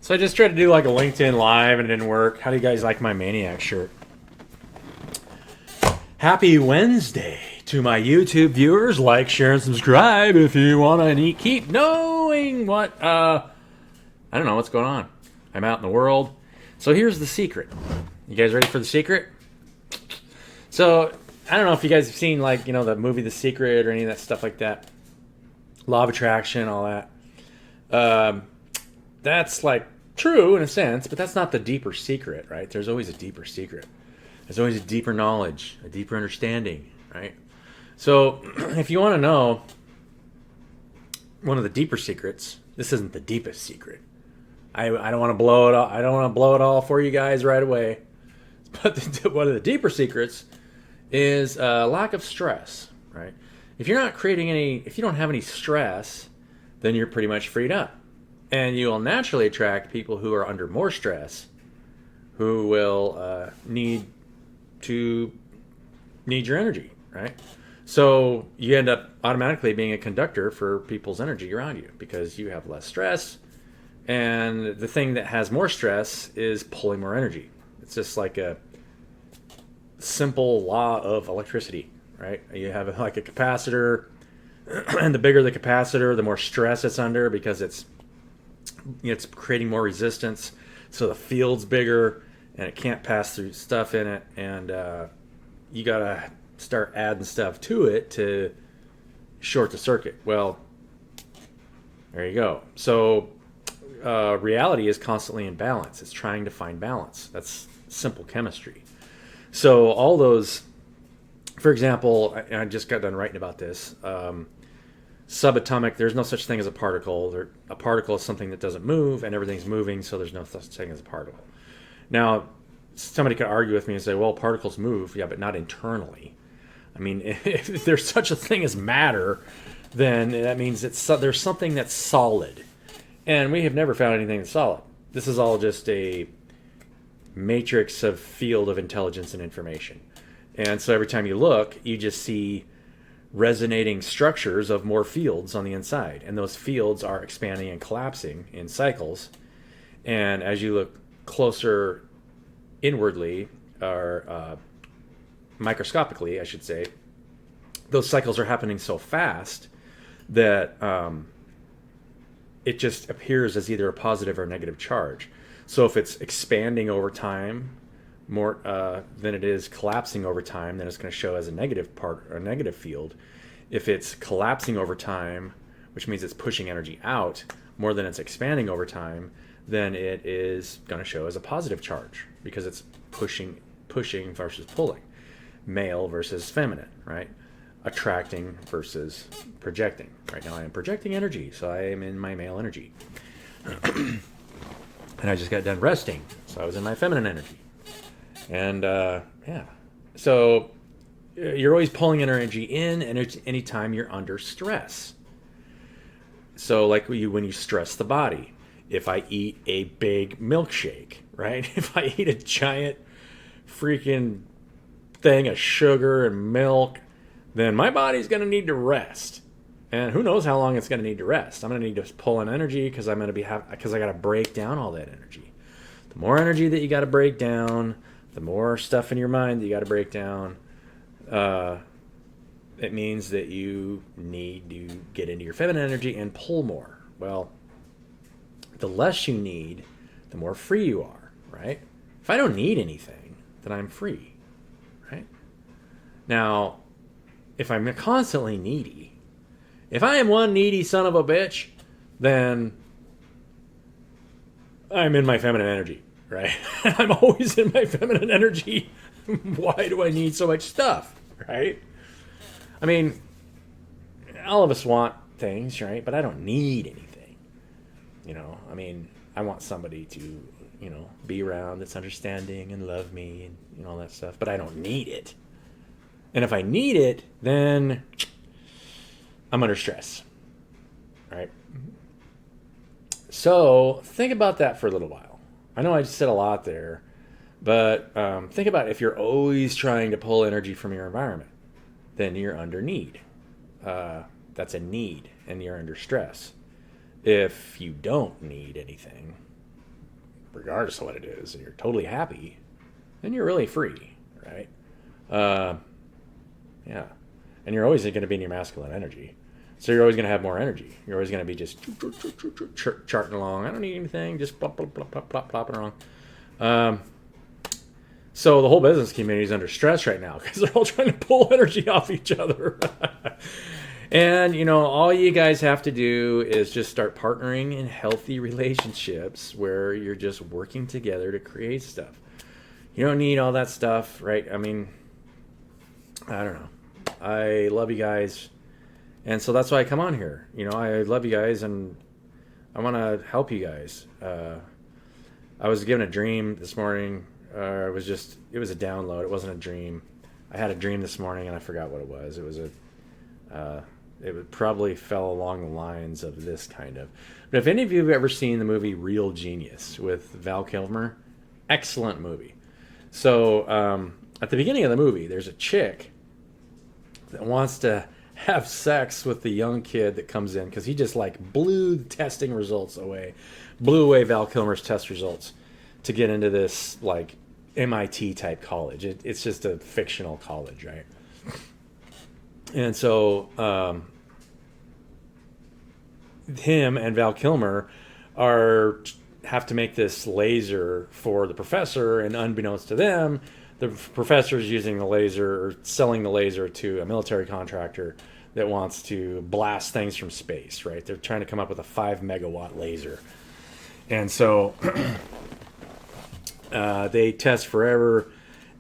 So I just tried to do like a LinkedIn live and it didn't work. How do you guys like my Maniac shirt? Happy Wednesday to my YouTube viewers. Like, share, and subscribe if you want to keep knowing what, I don't know what's going on. I'm out in the world. So here's the secret. You guys ready for the secret? So I don't know if you guys have seen like, you know, the movie The Secret or any of that stuff like that. Law of attraction, all that. That's like true in a sense, but that's not the deeper secret, right? There's always a deeper secret. There's always a deeper knowledge, a deeper understanding, right? So if you want to know one of the deeper secrets, this isn't the deepest secret. I don't want to blow it all. I don't want to blow it all for you guys right away. But one of the deeper secrets is lack of stress, right? If you're not creating if you don't have any stress, then you're pretty much freed up. And you will naturally attract people who are under more stress, who will need your energy, right? So you end up automatically being a conductor for people's energy around you because you have less stress. And the thing that has more stress is pulling more energy. It's just like a simple law of electricity, right? You have like a capacitor, and the bigger the capacitor, the more stress it's under because it's creating more resistance, so the field's bigger and it can't pass through stuff in it, and you gotta start adding stuff to it to short the circuit. Well, there you go. So reality is constantly in balance. It's trying to find balance. That's simple chemistry. So all those, for example, I just got done writing about this. Subatomic, there's no such thing as a particle. A particle is something that doesn't move, and everything's moving, so there's no such thing as a particle. Now, somebody could argue with me and say, well, particles move, yeah, but not internally. I mean, if there's such a thing as matter, then that means there's something that's solid. And we have never found anything that's solid. This is all just a matrix of field of intelligence and information. And so every time you look, you just see resonating structures of more fields on the inside, and those fields are expanding and collapsing in cycles. And as you look closer inwardly, or microscopically I should say, those cycles are happening so fast that it just appears as either a positive or negative charge. So if it's expanding over time more than it is collapsing over time, then it's going to show as a negative part or a negative field. If it's collapsing over time, which means it's pushing energy out more than it's expanding over time, then it is going to show as a positive charge because it's pushing versus pulling, male versus feminine, right? Attracting versus projecting. Right now I am projecting energy, so I am in my male energy. And I just got done resting, so I was in my feminine energy. And yeah, so you're always pulling energy in, and it's anytime you're under stress. So like when you stress the body, if I eat a big milkshake, right? If I eat a giant freaking thing of sugar and milk, then my body's going to need to rest. And who knows how long it's going to need to rest. I'm going to need to pull in energy because I got to break down all that energy. The more energy that you got to break down, the more stuff in your mind that you got to break down, it means that you need to get into your feminine energy and pull more. Well, the less you need, the more free you are, right? If I don't need anything, then I'm free, right? Now, if I'm constantly needy, if I am one needy son of a bitch, then I'm in my feminine energy, right? I'm always in my feminine energy. Why do I need so much stuff, right? I mean, all of us want things, right? But I don't need anything. You know, I mean, I want somebody to, be around that's understanding and love me and all that stuff, but I don't need it. And if I need it, then I'm under stress, right? So think about that for a little while. I know I just said a lot there, but think about if you're always trying to pull energy from your environment, then you're under need. That's a need, and you're under stress. If you don't need anything, regardless of what it is, and you're totally happy, then you're really free, right? Uh, yeah. And you're always going to be in your masculine energy. So you're always going to have more energy. You're always going to be just charting along. I don't need anything, just plopping along. So the whole business community is under stress right now because they're all trying to pull energy off each other. And, you know, all you guys have to do is just start partnering in healthy relationships where you're just working together to create stuff. You don't need all that stuff, right? I mean, I don't know. I love you guys. And so that's why I come on here. You know, I love you guys and I want to help you guys. I was given a dream this morning. It was a download. It wasn't a dream. I had a dream this morning and I forgot what it was. It probably fell along the lines of this kind of. But if any of you have ever seen the movie Real Genius with Val Kilmer, excellent movie. So at the beginning of the movie, there's a chick that wants to have sex with the young kid that comes in because he just like blew the testing results away, blew away Val Kilmer's test results to get into this like MIT type college. It's just a fictional college, right? And so him and Val Kilmer have to make this laser for the professor, and unbeknownst to them, the professor's using the laser or selling the laser to a military contractor that wants to blast things from space, right? They're trying to come up with a 5 megawatt laser. And so they test forever.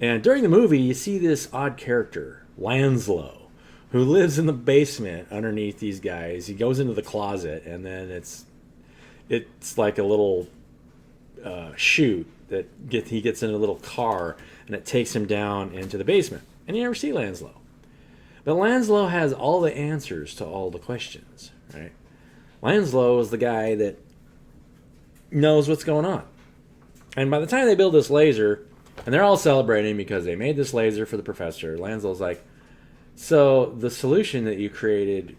And during the movie, you see this odd character, Lanslow, who lives in the basement underneath these guys. He goes into the closet, and then it's like a little chute that he gets in a little car, and it takes him down into the basement. And you never see Lanslow. But Lanslow has all the answers to all the questions, right? Lanslow is the guy that knows what's going on. And by the time they build this laser, and they're all celebrating because they made this laser for the professor, Lanslow's like, so the solution that you created,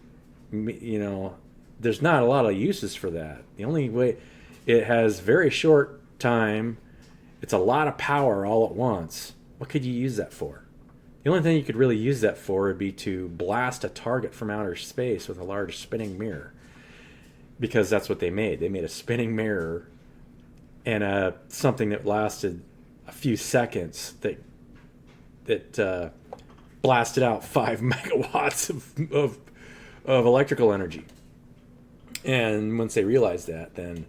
you know, there's not a lot of uses for that. The only way, it has very short time, it's a lot of power all at once. What could you use that for? The only thing you could really use that for would be to blast a target from outer space with a large spinning mirror. Because that's what they made. They made a spinning mirror and something that lasted a few seconds that blasted out 5 megawatts of electrical energy. And once they realized that, then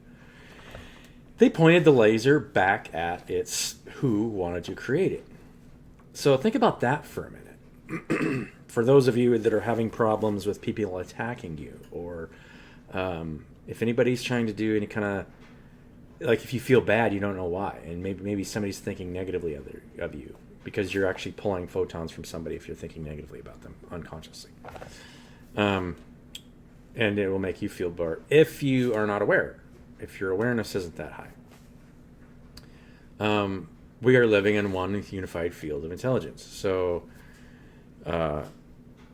they pointed the laser back at who wanted to create it. So think about that for a minute. For those of you that are having problems with people attacking you, or if anybody's trying to do any kind of, like if you feel bad, you don't know why, and maybe somebody's thinking negatively of you because you're actually pulling photons from somebody if you're thinking negatively about them unconsciously. And it will make you feel better if you are not aware, if your awareness isn't that high. We are living in one unified field of intelligence. So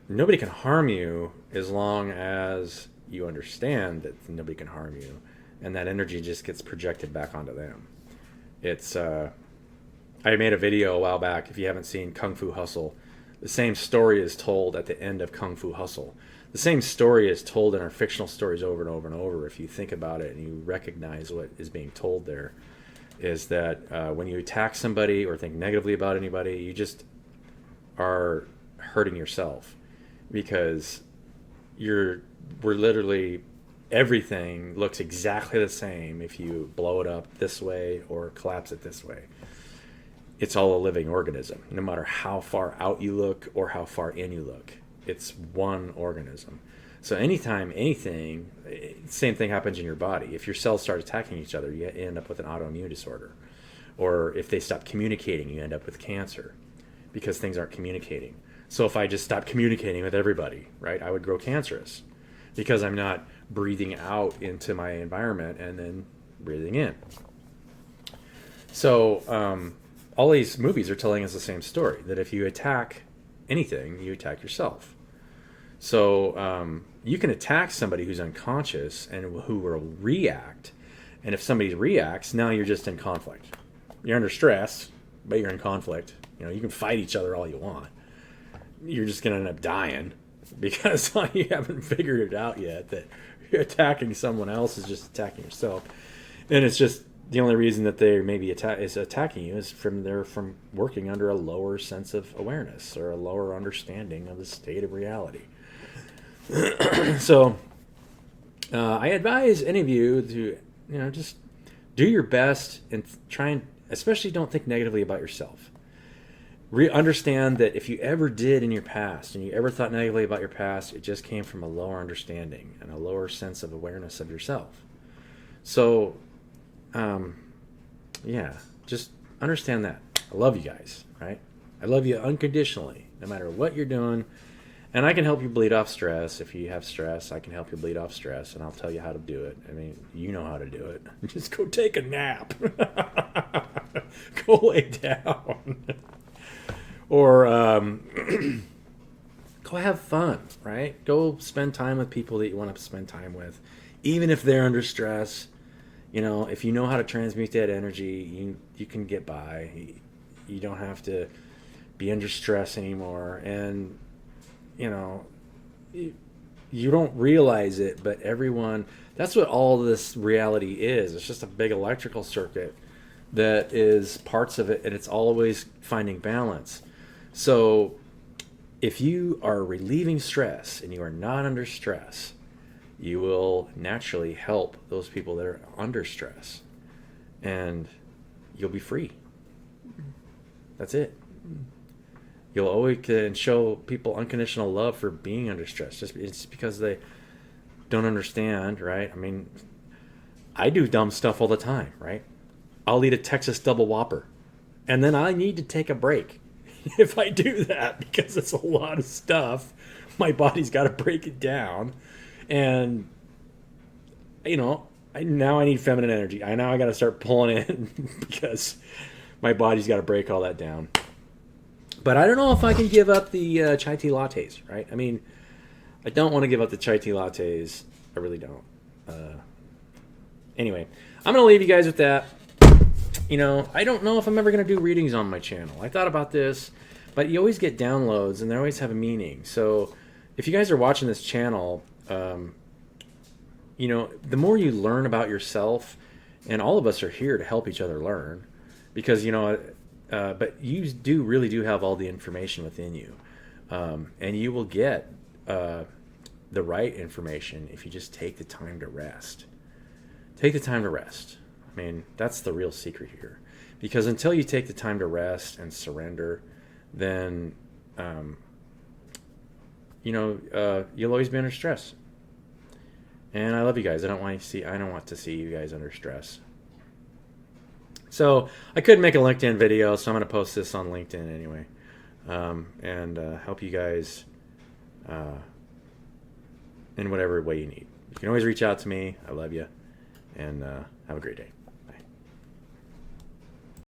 nobody can harm you as long as you understand that nobody can harm you, and that energy just gets projected back onto them. It's I made a video a while back. If you haven't seen Kung Fu Hustle, the same story is told at the end of Kung Fu Hustle. The same story is told in our fictional stories over and over and over. If you think about it and you recognize what is being told there, is that when you attack somebody or think negatively about anybody, you just are hurting yourself, because we're literally, everything looks exactly the same if you blow it up this way or collapse it this way. It's all a living organism, no matter how far out you look or how far in you look. It's one organism. So anytime anything, same thing happens in your body. If your cells start attacking each other, you end up with an autoimmune disorder. Or if they stop communicating, you end up with cancer, because things aren't communicating. So if I just stopped communicating with everybody, right, I would grow cancerous, because I'm not breathing out into my environment and then breathing in. So all these movies are telling us the same story, that if you attack anything, you attack yourself. So you can attack somebody who's unconscious and who will react, And if somebody reacts, now you're just in conflict. You're under stress, but you're in conflict. You know, you can fight each other all you want. You're just going to end up dying because you haven't figured it out yet that you're attacking someone else is just attacking yourself. And it's just the only reason that they maybe attacking you is from working under a lower sense of awareness or a lower understanding of the state of reality. So I advise any of you to, just do your best and try and, especially don't think negatively about yourself. Understand that if you ever did in your past and you ever thought negatively about your past, it just came from a lower understanding and a lower sense of awareness of yourself. So, just understand that. I love you guys, right? I love you unconditionally, no matter what you're doing. And I can help you bleed off stress. If you have stress, I can help you bleed off stress, and I'll tell you how to do it. I mean, you know how to do it. Just go take a nap. Go lay down. Or go have fun, right? Go spend time with people that you want to spend time with. Even if they're under stress, if you know how to transmute that energy, you can get by. You don't have to be under stress anymore. And you don't realize it, but that's what all this reality is. It's just a big electrical circuit that is parts of it, and it's always finding balance. So if you are relieving stress and you are not under stress, you will naturally help those people that are under stress, and you'll be free. That's it. You'll always can show people unconditional love for being under stress. It's because they don't understand, right? I mean, I do dumb stuff all the time, right? I'll eat a Texas double Whopper, and then I need to take a break if I do that because it's a lot of stuff. My body's got to break it down, and now I need feminine energy. I got to start pulling in because my body's got to break all that down. But I don't know if I can give up the chai tea lattes, right? I mean, I don't want to give up the chai tea lattes. I really don't. Anyway, I'm going to leave you guys with that. I don't know if I'm ever going to do readings on my channel. I thought about this, but you always get downloads, and they always have a meaning. So if you guys are watching this channel, the more you learn about yourself, and all of us are here to help each other learn, because, but you really do have all the information within you. And you will get the right information if you just take the time to rest. Take the time to rest. I mean, that's the real secret here. Because until you take the time to rest and surrender, then, you'll always be under stress. And I love you guys. I don't want to see you guys under stress. So I couldn't make a LinkedIn video, so I'm going to post this on LinkedIn anyway, and help you guys in whatever way you need. You can always reach out to me. I love you, and have a great day.